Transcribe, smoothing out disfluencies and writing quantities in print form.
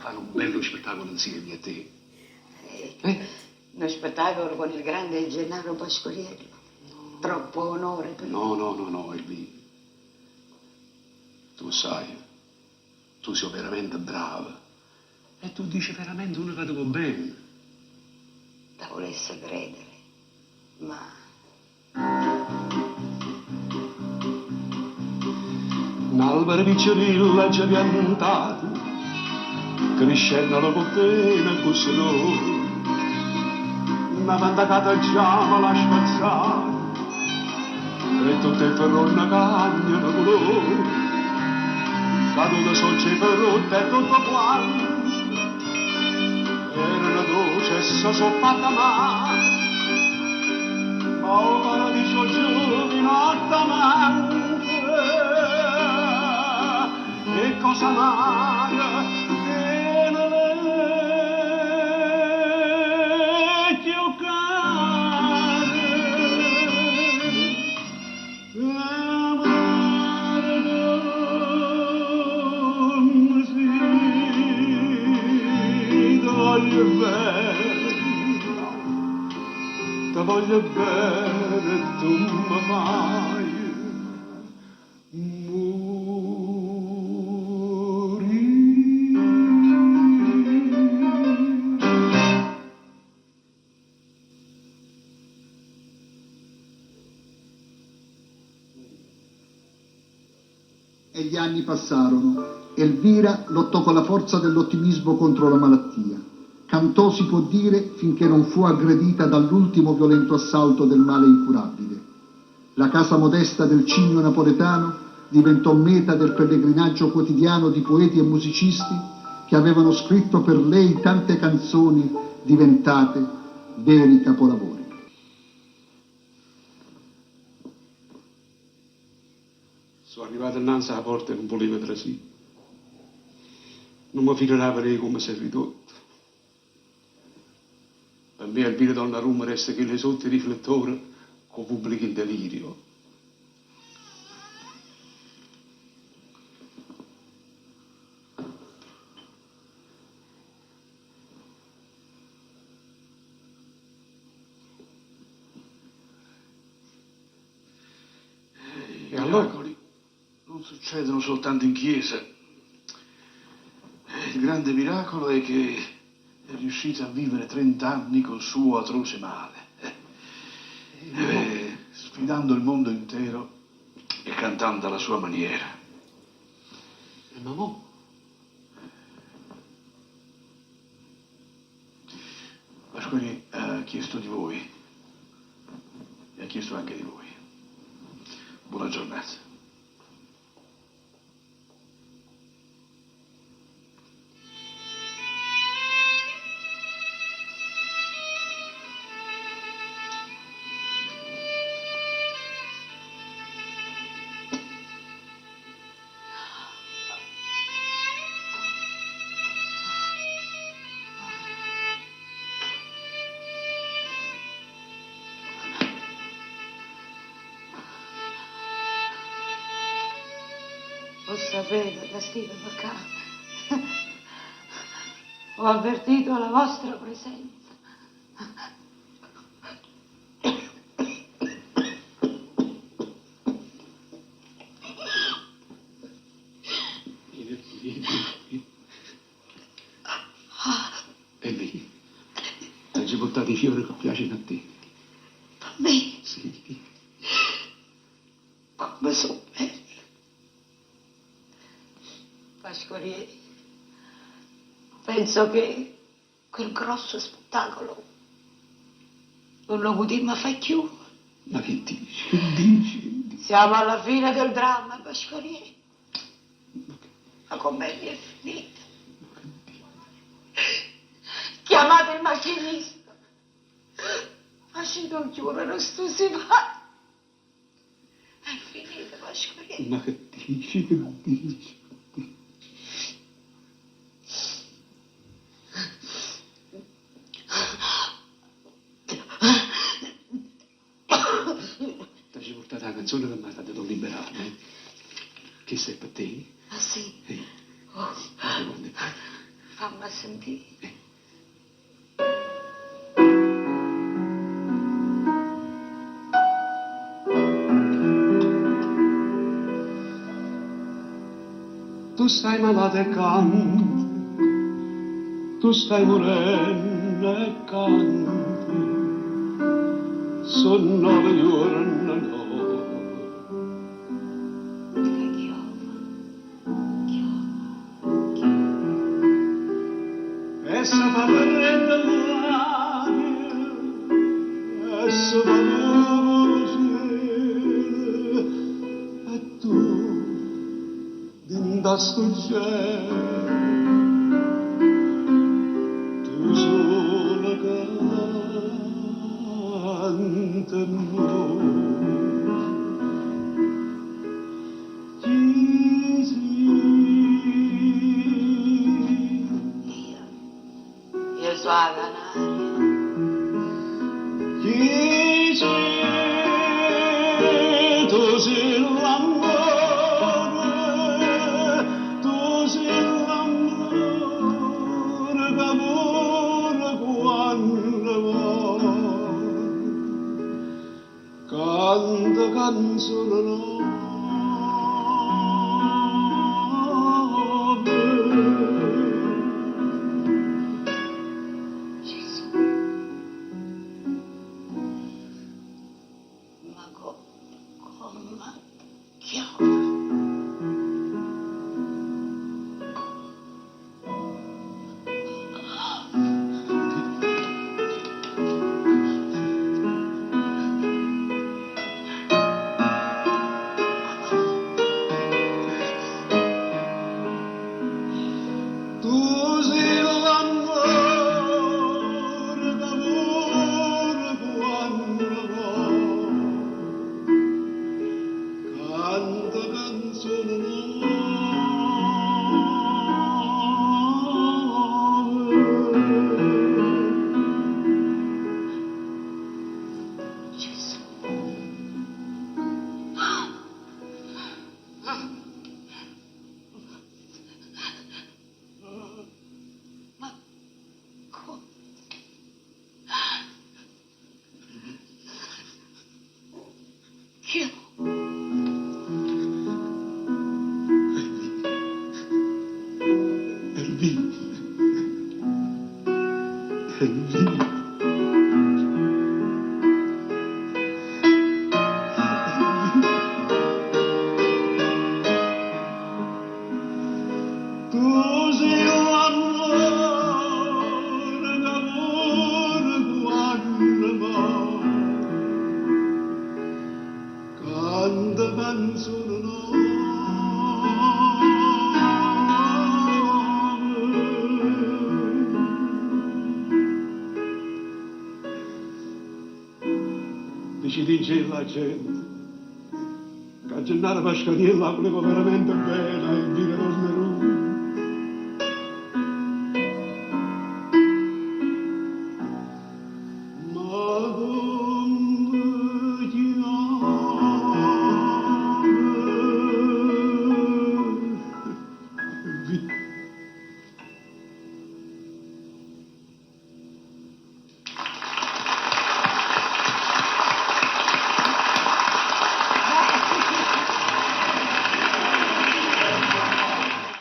fare un bello spettacolo insieme a te. Uno spettacolo con il grande Gennaro Pascoliello. Troppo onore per me. No, Elvì. Tu sai, tu sei veramente brava. E tu dici veramente uno che devo bene. Te volesse credere, ma... Un albero picciolilla ci piantato, crescendo la coppena così noi. Una vantacata già la spazzata, e tutte le ferrone cambiano colore. Caduta solce ferrotta e tutto quanto, era una dolce soppata male, ma un paradiso giovinotta e cosa amara e non vecchio cane l'amore donna si ti voglio bene tu mi fai E gli anni passarono. Elvira lottò con la forza dell'ottimismo contro la malattia. Cantò, si può dire, finché non fu aggredita dall'ultimo violento assalto del male incurabile. La casa modesta del Cigno napoletano diventò meta del pellegrinaggio quotidiano di poeti e musicisti che avevano scritto per lei tante canzoni diventate veri capolavori. Sono arrivato innanzi alla porta e non volevo trasì. Non mi filerava lei come si è ridotto. Per me al dire Donnarumma resta che le sotto i riflettori con pubblico in delirio. E allora non succedono soltanto in chiesa. Il grande miracolo è che è riuscito a vivere 30 anni col suo atroce male. Sfidando il mondo intero e cantando alla sua maniera. E mamma? Pasquini ha chiesto di voi e ha chiesto anche di voi. Buona giornata. Lo sapevo, la stiva bacana. Ho avvertito la vostra presenza. E lì, ti ci portato i fiori che piacciono a te. A me? Sì. Come sono bella. Pasqualieri, penso che quel grosso spettacolo non lo potremmo fare più. Ma che dici? Che dici? Siamo alla fine del dramma, Pasqualieri. La commedia è finita. Chiamate il macchinista. Facendo chiudere sto sipario. È finita, Pasqualieri. Ma che dici? Che dici? Ti ci portata la canzone che mi ha dato liberarmi. Che sei per te? Ah sì? Sì. Oh. Guarda quando è Fa Fammi sentire. Tu stai malata e canti, tu stai morendo e canti, sono 9 giorni no. E se fa prendere l'aria, e se fa luce, e tu da sto cielo tu sola canta Io so la canaria. tu sei l'amore, tu sei l'amore d'amore quando canta canzone nuova. Ma come chiama? Tu sei l'amore d'amore quando canta canzone Gesù. Ma come? Chi? Elvira. Tu sei l'amore d'amore quando canta canzone Dici dice la gente che a Gennaro Pasquariello la voleva veramente bene e dire Rosmerù. Ma come chiama?